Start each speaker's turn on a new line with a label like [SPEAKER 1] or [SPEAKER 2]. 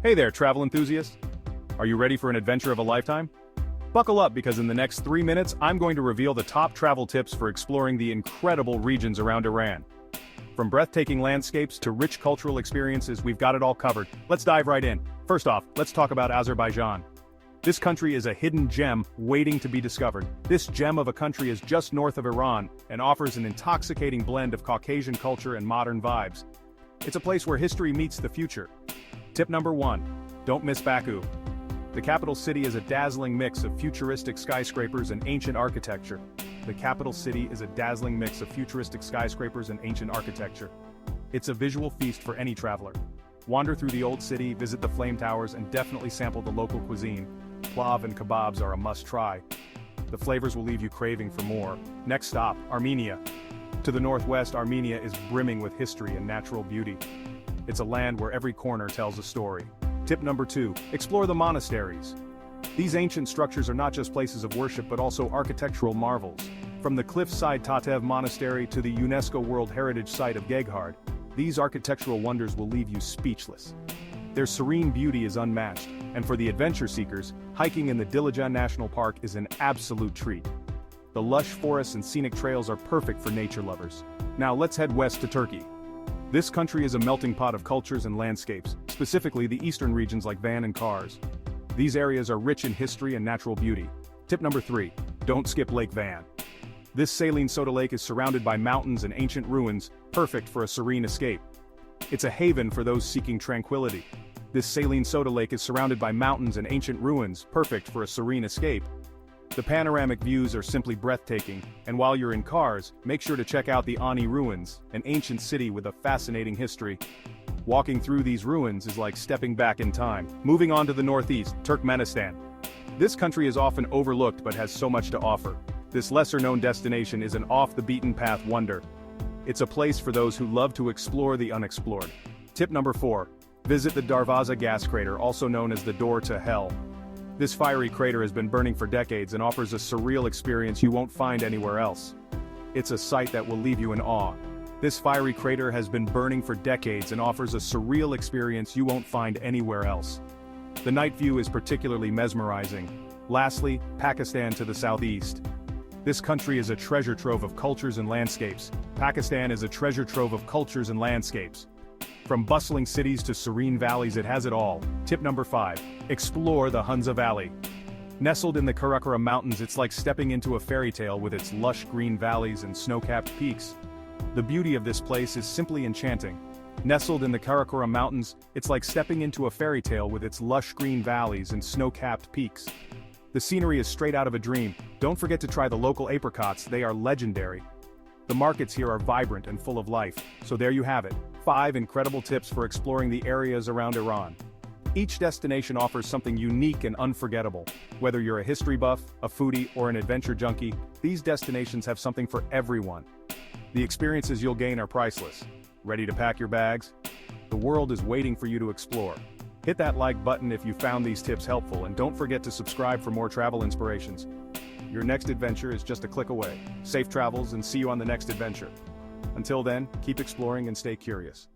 [SPEAKER 1] Hey there, travel enthusiasts! Are you ready for an adventure of a lifetime? Buckle up because in the next 3 minutes, I'm going to reveal the top travel tips for exploring the incredible regions around Iran. From breathtaking landscapes to rich cultural experiences, we've got it all covered. Let's dive right in. First off, let's talk about Azerbaijan. This country is a hidden gem waiting to be discovered. This gem of a country is just north of Iran and offers an intoxicating blend of Caucasian culture and modern vibes. It's a place where history meets the future. Tip number 1. Don't miss Baku. The capital city is a dazzling mix of futuristic skyscrapers and ancient architecture. It's a visual feast for any traveler. Wander through the old city, visit the flame towers, and definitely sample the local cuisine. Plav and kebabs are a must-try. The flavors will leave you craving for more. Next stop, Armenia. To the northwest, Armenia is brimming with history and natural beauty. It's a land where every corner tells a story. Tip number 2. Explore the monasteries. These ancient structures are not just places of worship but also architectural marvels. From the cliffside Tatev Monastery to the UNESCO World Heritage Site of Geghard, these architectural wonders will leave you speechless. Their serene beauty is unmatched, and for the adventure seekers, hiking in the Dilijan National Park is an absolute treat. The lush forests and scenic trails are perfect for nature lovers. Now let's head west to Turkey. This country is a melting pot of cultures and landscapes, specifically the eastern regions like Van and Kars. These areas are rich in history and natural beauty. Tip number 3. Don't skip Lake Van. This saline soda lake is surrounded by mountains and ancient ruins, perfect for a serene escape. It's a haven for those seeking tranquility. This saline soda lake is surrounded by mountains and ancient ruins, perfect for a serene escape. The panoramic views are simply breathtaking, and while you're in Kars, make sure to check out the Ani ruins, an ancient city with a fascinating history. Walking through these ruins is like stepping back in time. Moving on to the northeast, Turkmenistan. This country is often overlooked but has so much to offer. This lesser-known destination is an off-the-beaten-path wonder. It's a place for those who love to explore the unexplored. Tip number 4. Visit the Darvaza gas crater, also known as the Door to Hell. This fiery crater has been burning for decades and offers a surreal experience you won't find anywhere else. It's a sight that will leave you in awe. This fiery crater has been burning for decades and offers a surreal experience you won't find anywhere else. The night view is particularly mesmerizing. Lastly, Pakistan to the southeast. This country is a treasure trove of cultures and landscapes. Pakistan is a treasure trove of cultures and landscapes. From bustling cities to serene valleys, it has it all. Tip number 5. Explore the Hunza Valley. Nestled in the Karakoram Mountains, it's like stepping into a fairy tale with its lush green valleys and snow-capped peaks. The beauty of this place is simply enchanting. Nestled in the Karakoram Mountains, it's like stepping into a fairy tale with its lush green valleys and snow-capped peaks. The scenery is straight out of a dream. Don't forget to try the local apricots, they are legendary. The markets here are vibrant and full of life, so there you have it. 5 incredible tips for exploring the areas around Iran. Each destination offers something unique and unforgettable. Whether you're a history buff, a foodie, or an adventure junkie, these destinations have something for everyone. The experiences you'll gain are priceless. Ready to pack your bags? The world is waiting for you to explore. Hit that like button if you found these tips helpful, and don't forget to subscribe for more travel inspirations. Your next adventure is just a click away. Safe travels and see you on the next adventure. Until then, keep exploring and stay curious.